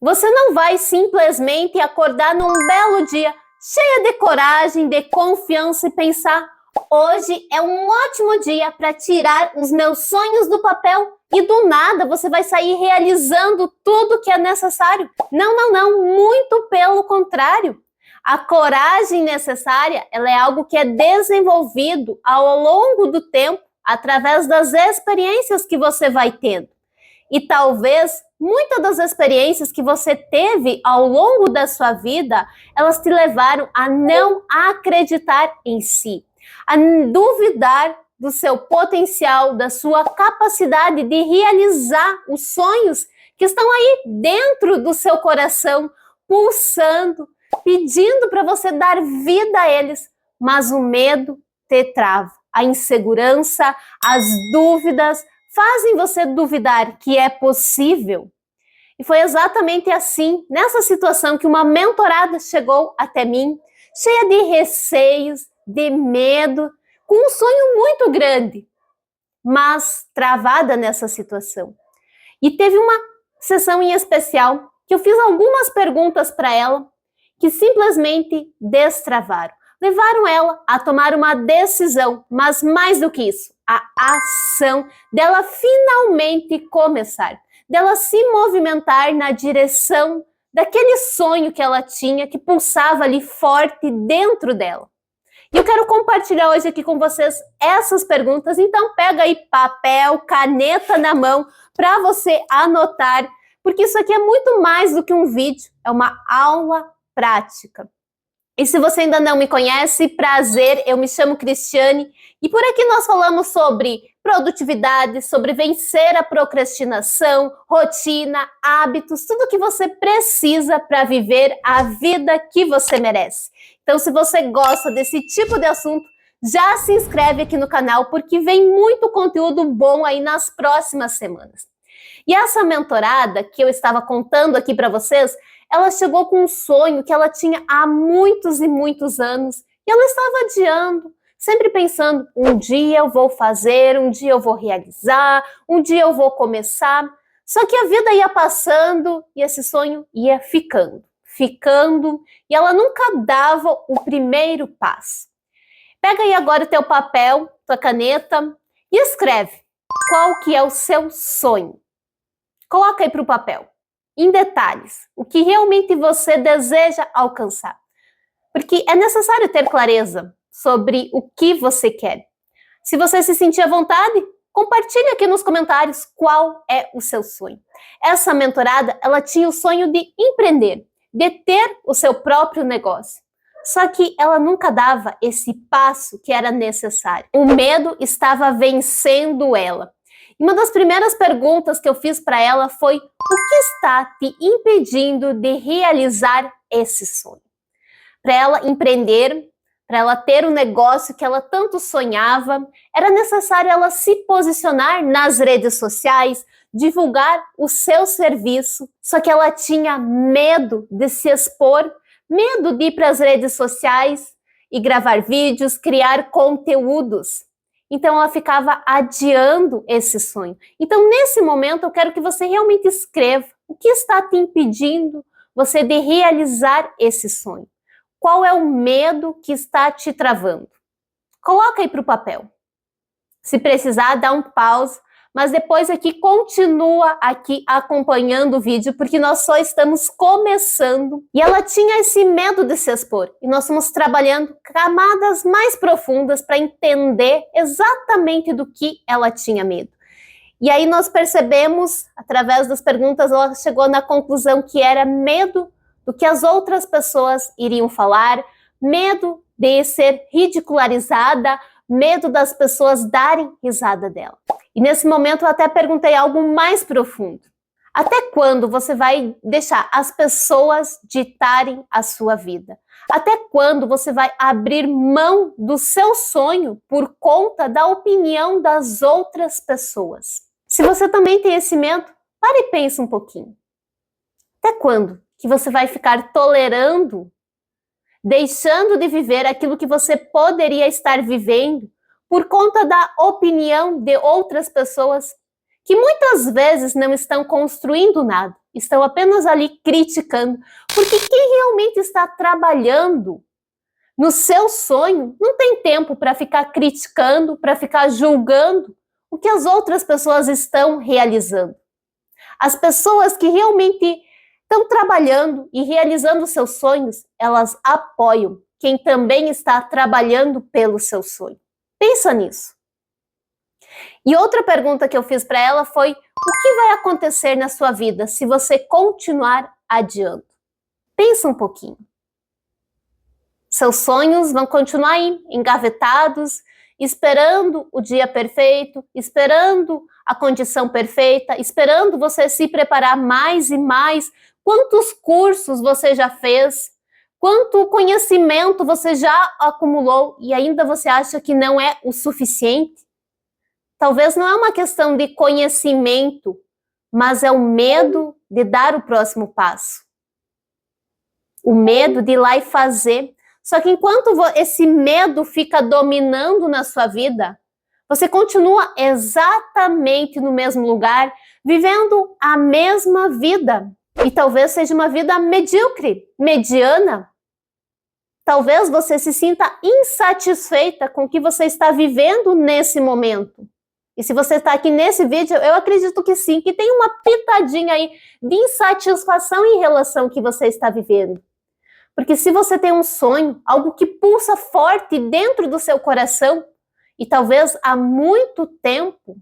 Você não vai simplesmente acordar num belo dia, cheia de coragem, de confiança e pensar: hoje é um ótimo dia para tirar os meus sonhos do papel e do nada você vai sair realizando tudo que é necessário. Não, não, não, muito pelo contrário. A coragem necessária, ela é algo que é desenvolvido ao longo do tempo, através das experiências que você vai tendo. E talvez muitas das experiências que você teve ao longo da sua vida, elas te levaram a não acreditar em si, a duvidar do seu potencial, da sua capacidade de realizar os sonhos que estão aí dentro do seu coração, pulsando, pedindo para você dar vida a eles, mas o medo te trava, a insegurança, as dúvidas fazem você duvidar que é possível. E foi exatamente assim, nessa situação, que uma mentorada chegou até mim, cheia de receios, de medo, com um sonho muito grande, mas travada nessa situação. E teve uma sessão em especial que eu fiz algumas perguntas para ela que simplesmente destravaram. Levaram ela a tomar uma decisão, mas mais do que isso, a ação dela finalmente começar, dela se movimentar na direção daquele sonho que ela tinha, que pulsava ali forte dentro dela. E eu quero compartilhar hoje aqui com vocês essas perguntas, então pega aí papel, caneta na mão para você anotar, porque isso aqui é muito mais do que um vídeo, é uma aula prática. E se você ainda não me conhece, prazer, eu me chamo Cristiane e por aqui nós falamos sobre produtividade, sobre vencer a procrastinação, rotina, hábitos, tudo que você precisa para viver a vida que você merece. Então, se você gosta desse tipo de assunto, já se inscreve aqui no canal porque vem muito conteúdo bom aí nas próximas semanas. E essa mentorada que eu estava contando aqui para vocês, ela chegou com um sonho que ela tinha há muitos e muitos anos e ela estava adiando, sempre pensando, um dia eu vou fazer, um dia eu vou realizar, um dia eu vou começar. Só que a vida ia passando e esse sonho ia ficando, e ela nunca dava o primeiro passo. Pega aí agora o teu papel, tua caneta e escreve qual que é o seu sonho. Coloca aí para o papel, em detalhes, o que realmente você deseja alcançar. Porque é necessário ter clareza sobre o que você quer. Se você se sentir à vontade, compartilhe aqui nos comentários qual é o seu sonho. Essa mentorada, ela tinha o sonho de empreender, de ter o seu próprio negócio. Só que ela nunca dava esse passo que era necessário. O medo estava vencendo ela. E uma das primeiras perguntas que eu fiz para ela foi: o que está te impedindo de realizar esse sonho? Para ela empreender, para ela ter o negócio que ela tanto sonhava, era necessário ela se posicionar nas redes sociais, divulgar o seu serviço, só que ela tinha medo de se expor, medo de ir para as redes sociais e gravar vídeos, criar conteúdos. Então ela ficava adiando esse sonho. Então nesse momento eu quero que você realmente escreva o que está te impedindo você de realizar esse sonho. Qual é o medo que está te travando? Coloca aí para o papel. Se precisar, dá um pause, mas depois aqui continua aqui acompanhando o vídeo, porque nós só estamos começando. E ela tinha esse medo de se expor, e nós estamos trabalhando camadas mais profundas para entender exatamente do que ela tinha medo. E aí nós percebemos, através das perguntas, ela chegou na conclusão que era medo do que as outras pessoas iriam falar, medo de ser ridicularizada, medo das pessoas darem risada dela. E nesse momento eu até perguntei algo mais profundo. Até quando você vai deixar as pessoas ditarem a sua vida? Até quando você vai abrir mão do seu sonho por conta da opinião das outras pessoas? Se você também tem esse medo, pare e pense um pouquinho. Até quando que você vai ficar tolerando, deixando de viver aquilo que você poderia estar vivendo por conta da opinião de outras pessoas que muitas vezes não estão construindo nada, estão apenas ali criticando. Porque quem realmente está trabalhando no seu sonho não tem tempo para ficar criticando, para ficar julgando o que as outras pessoas estão realizando. As pessoas que realmente estão trabalhando e realizando seus sonhos, elas apoiam quem também está trabalhando pelo seu sonho. Pensa nisso. E outra pergunta que eu fiz para ela foi: o que vai acontecer na sua vida se você continuar adiando? Pensa um pouquinho. Seus sonhos vão continuar aí, engavetados, esperando o dia perfeito, esperando a condição perfeita, esperando você se preparar mais e mais. Quantos cursos você já fez? Quanto conhecimento você já acumulou e ainda você acha que não é o suficiente? Talvez não é uma questão de conhecimento, mas é o medo de dar o próximo passo. O medo de ir lá e fazer. Só que enquanto esse medo fica dominando na sua vida, você continua exatamente no mesmo lugar, vivendo a mesma vida. E talvez seja uma vida medíocre, mediana. Talvez você se sinta insatisfeita com o que você está vivendo nesse momento. E se você está aqui nesse vídeo, eu acredito que sim, que tem uma pitadinha aí de insatisfação em relação ao que você está vivendo. Porque se você tem um sonho, algo que pulsa forte dentro do seu coração, e talvez há muito tempo,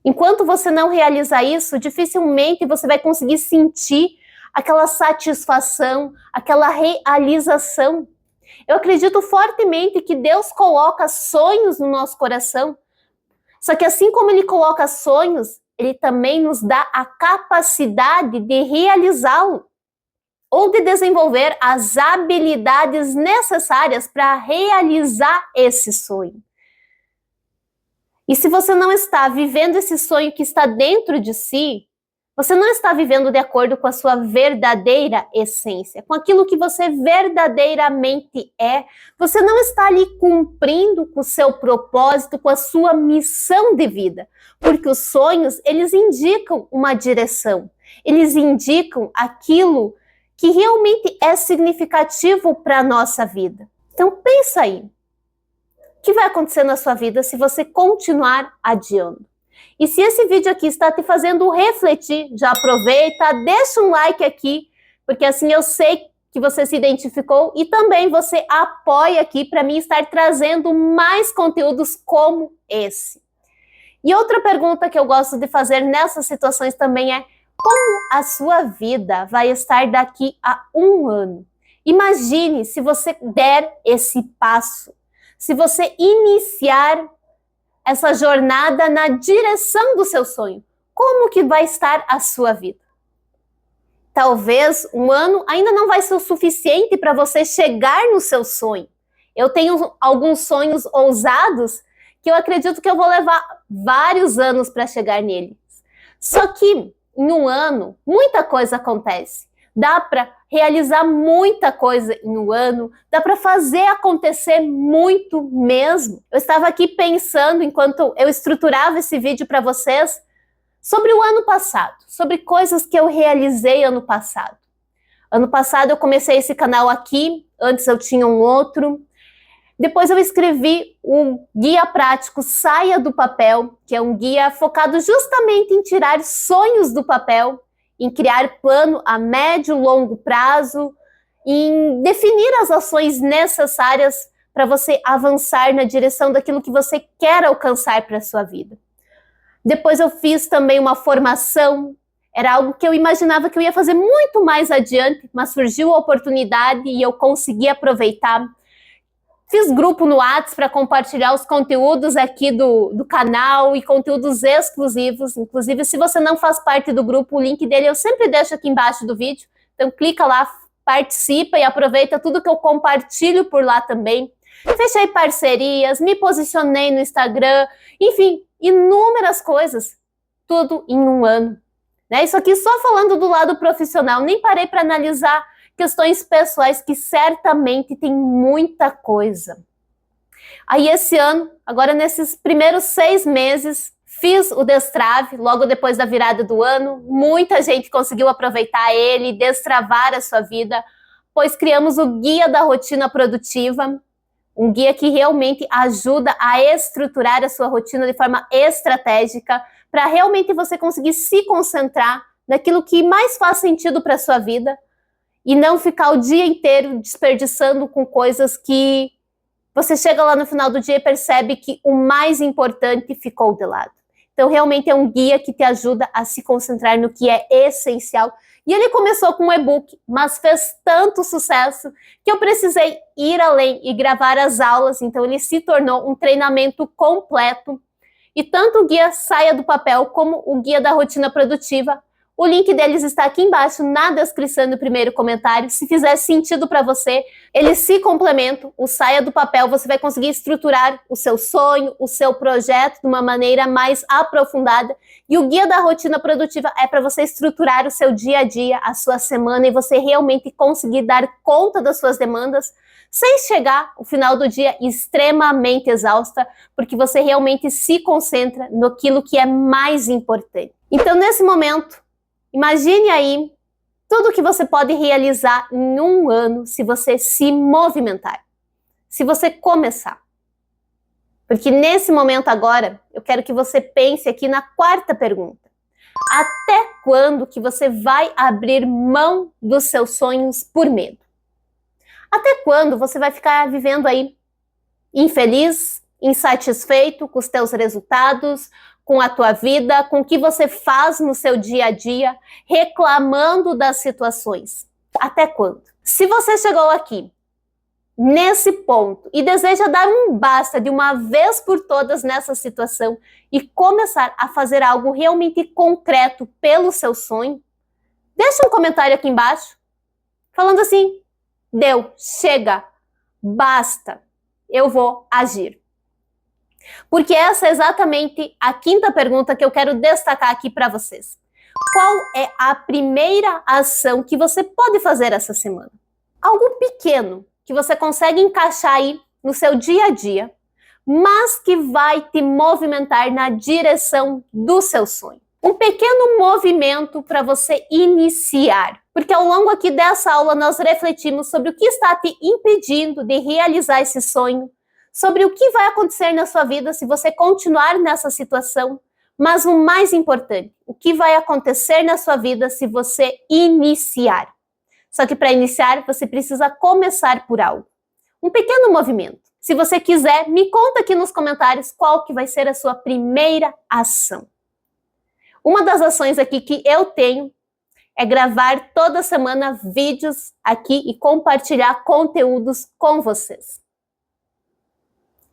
enquanto você não realizar isso, dificilmente você vai conseguir sentir aquela satisfação, aquela realização. Eu acredito fortemente que Deus coloca sonhos no nosso coração, só que assim como Ele coloca sonhos, Ele também nos dá a capacidade de realizá-lo, ou de desenvolver as habilidades necessárias para realizar esse sonho. E se você não está vivendo esse sonho que está dentro de si, você não está vivendo de acordo com a sua verdadeira essência, com aquilo que você verdadeiramente é. Você não está ali cumprindo com o seu propósito, com a sua missão de vida. Porque os sonhos, eles indicam uma direção. Eles indicam aquilo que realmente é significativo para a nossa vida. Então pensa aí, o que vai acontecer na sua vida se você continuar adiando? E se esse vídeo aqui está te fazendo refletir, já aproveita, deixa um like aqui, porque assim eu sei que você se identificou e também você apoia aqui para mim estar trazendo mais conteúdos como esse. E outra pergunta que eu gosto de fazer nessas situações também é: como a sua vida vai estar daqui a 1 ano? Imagine se você der esse passo, se você iniciar essa jornada na direção do seu sonho. Como que vai estar a sua vida? Talvez 1 ano ainda não vai ser o suficiente para você chegar no seu sonho. Eu tenho alguns sonhos ousados que eu acredito que eu vou levar vários anos para chegar neles. Só que em 1 ano, muita coisa acontece. Dá para realizar muita coisa em 1 ano, dá para fazer acontecer muito mesmo. Eu estava aqui pensando, enquanto eu estruturava esse vídeo para vocês, sobre o ano passado, sobre coisas que eu realizei ano passado. Ano passado eu comecei esse canal aqui, antes eu tinha um outro. Depois eu escrevi um guia prático Saia do Papel, que é um guia focado justamente em tirar sonhos do papel, em criar plano a médio e longo prazo, em definir as ações necessárias para você avançar na direção daquilo que você quer alcançar para a sua vida. Depois eu fiz também uma formação, era algo que eu imaginava que eu ia fazer muito mais adiante, mas surgiu a oportunidade e eu consegui aproveitar. Fiz grupo no WhatsApp para compartilhar os conteúdos aqui do canal e conteúdos exclusivos. Inclusive, se você não faz parte do grupo, o link dele eu sempre deixo aqui embaixo do vídeo. Então, clica lá, participa e aproveita tudo que eu compartilho por lá também. Fechei parcerias, me posicionei no Instagram, enfim, inúmeras coisas. Tudo em 1 ano. Né? Isso aqui só falando do lado profissional, nem parei para analisar questões pessoais que certamente tem muita coisa. Aí esse ano, agora nesses primeiros 6 meses, Fiz o Destrave logo depois da virada do ano. Muita gente conseguiu aproveitar ele e destravar a sua vida, pois criamos o Guia da Rotina Produtiva, um guia que realmente ajuda a estruturar a sua rotina de forma estratégica para realmente você conseguir se concentrar naquilo que mais faz sentido para a sua vida e não ficar o dia inteiro desperdiçando com coisas que você chega lá no final do dia e percebe que o mais importante ficou de lado. Então, realmente é um guia que te ajuda a se concentrar no que é essencial. E ele começou com um e-book, mas fez tanto sucesso que eu precisei ir além e gravar as aulas. Então, ele se tornou um treinamento completo. E tanto o guia Saia do Papel como o guia da Rotina Produtiva, o link deles está aqui embaixo na descrição do primeiro comentário. Se fizer sentido para você, eles se complementam. O Saia do Papel, você vai conseguir estruturar o seu sonho, o seu projeto de uma maneira mais aprofundada. E o Guia da Rotina Produtiva é para você estruturar o seu dia a dia, a sua semana, e você realmente conseguir dar conta das suas demandas, sem chegar ao final do dia extremamente exausta, porque você realmente se concentra naquilo que é mais importante. Então, nesse momento, imagine aí tudo que você pode realizar em um ano se você se movimentar, se você começar. Porque nesse momento agora, eu quero que você pense aqui na quarta pergunta. Até quando que você vai abrir mão dos seus sonhos por medo? Até quando você vai ficar vivendo aí infeliz, insatisfeito com os teus resultados, com a tua vida, com o que você faz no seu dia a dia, reclamando das situações? Até quando? Se você chegou aqui, nesse ponto, e deseja dar um basta de uma vez por todas nessa situação e começar a fazer algo realmente concreto pelo seu sonho, deixa um comentário aqui embaixo, falando assim: deu, chega, basta, eu vou agir. Porque essa é exatamente a quinta pergunta que eu quero destacar aqui para vocês. Qual é a primeira ação que você pode fazer essa semana? Algo pequeno que você consegue encaixar aí no seu dia a dia, mas que vai te movimentar na direção do seu sonho. Um pequeno movimento para você iniciar, porque ao longo aqui dessa aula nós refletimos sobre o que está te impedindo de realizar esse sonho, sobre o que vai acontecer na sua vida se você continuar nessa situação, mas o mais importante, o que vai acontecer na sua vida se você iniciar. Só que para iniciar, você precisa começar por algo. Um pequeno movimento. Se você quiser, me conta aqui nos comentários qual que vai ser a sua primeira ação. Uma das ações aqui que eu tenho é gravar toda semana vídeos aqui e compartilhar conteúdos com vocês.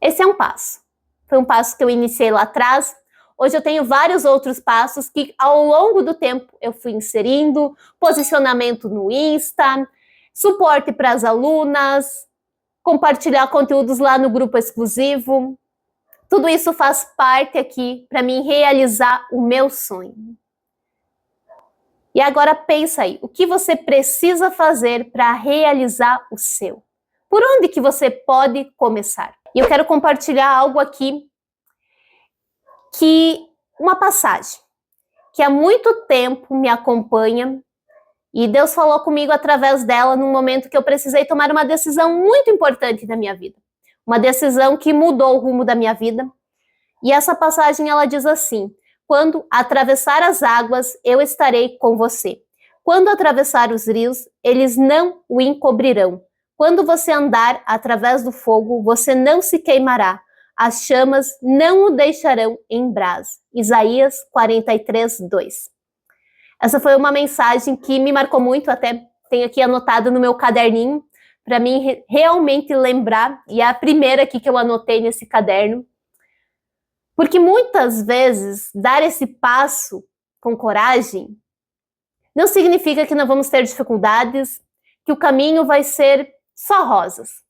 Esse é um passo. Foi um passo que eu iniciei lá atrás. Hoje eu tenho vários outros passos que ao longo do tempo eu fui inserindo, posicionamento no Insta, suporte para as alunas, compartilhar conteúdos lá no grupo exclusivo. Tudo isso faz parte aqui para mim realizar o meu sonho. E agora pensa aí, o que você precisa fazer para realizar o seu? Por onde que você pode começar? E eu quero compartilhar algo aqui, uma passagem, que há muito tempo me acompanha, e Deus falou comigo através dela num momento que eu precisei tomar uma decisão muito importante na minha vida. Uma decisão que mudou o rumo da minha vida. E essa passagem ela diz assim: quando atravessar as águas, eu estarei com você. Quando atravessar os rios, eles não o encobrirão. Quando você andar através do fogo, você não se queimará. As chamas não o deixarão em brasa. Isaías 43, 2. Essa foi uma mensagem que me marcou muito, até tenho aqui anotado no meu caderninho, para mim realmente lembrar, e é a primeira aqui que eu anotei nesse caderno. Porque muitas vezes dar esse passo com coragem não significa que não vamos ter dificuldades, que o caminho vai ser só rosas.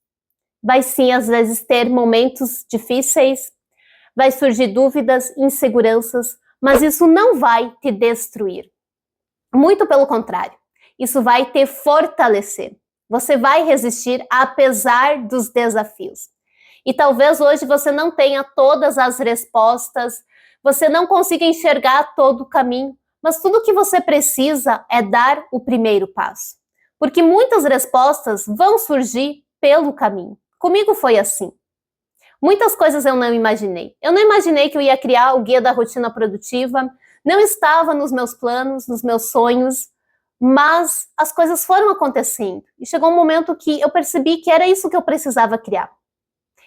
Vai sim, às vezes, ter momentos difíceis, vai surgir dúvidas, inseguranças, mas isso não vai te destruir. Muito pelo contrário, isso vai te fortalecer. Você vai resistir apesar dos desafios. E talvez hoje você não tenha todas as respostas, você não consiga enxergar todo o caminho, mas tudo o que você precisa é dar o primeiro passo. Porque muitas respostas vão surgir pelo caminho. Comigo foi assim. Muitas coisas eu não imaginei. Eu não imaginei que eu ia criar o Guia da Rotina Produtiva, não estava nos meus planos, nos meus sonhos, mas as coisas foram acontecendo. E chegou um momento que eu percebi que era isso que eu precisava criar.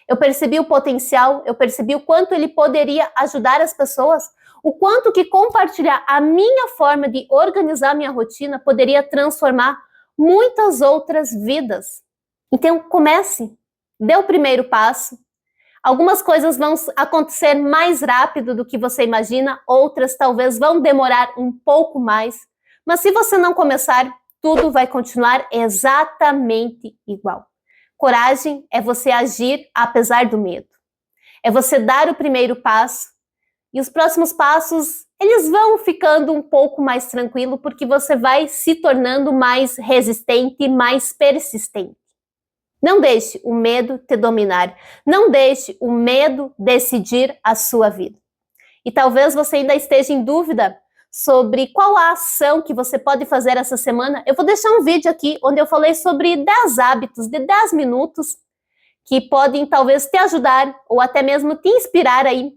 Eu percebi o potencial, eu percebi o quanto ele poderia ajudar as pessoas, o quanto que compartilhar a minha forma de organizar minha rotina poderia transformar muitas outras vidas. Então comece, dê o primeiro passo. Algumas coisas vão acontecer mais rápido do que você imagina, outras talvez vão demorar um pouco mais, mas se você não começar, tudo vai continuar exatamente igual. Coragem é você agir apesar do medo. É você dar o primeiro passo e os próximos passos, eles vão ficando um pouco mais tranquilo porque você vai se tornando mais resistente, mais persistente. Não deixe o medo te dominar. Não deixe o medo decidir a sua vida. E talvez você ainda esteja em dúvida sobre qual a ação que você pode fazer essa semana. Eu vou deixar um vídeo aqui onde eu falei sobre 10 hábitos de 10 minutos que podem talvez te ajudar ou até mesmo te inspirar aí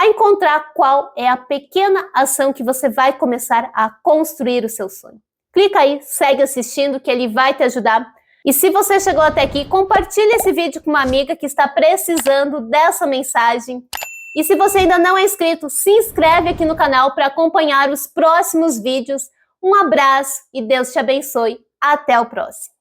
a encontrar qual é a pequena ação que você vai começar a construir o seu sonho. Clica aí, segue assistindo que ele vai te ajudar. E se você chegou até aqui, compartilhe esse vídeo com uma amiga que está precisando dessa mensagem. E se você ainda não é inscrito, se inscreve aqui no canal para acompanhar os próximos vídeos. Um abraço e Deus te abençoe. Até o próximo.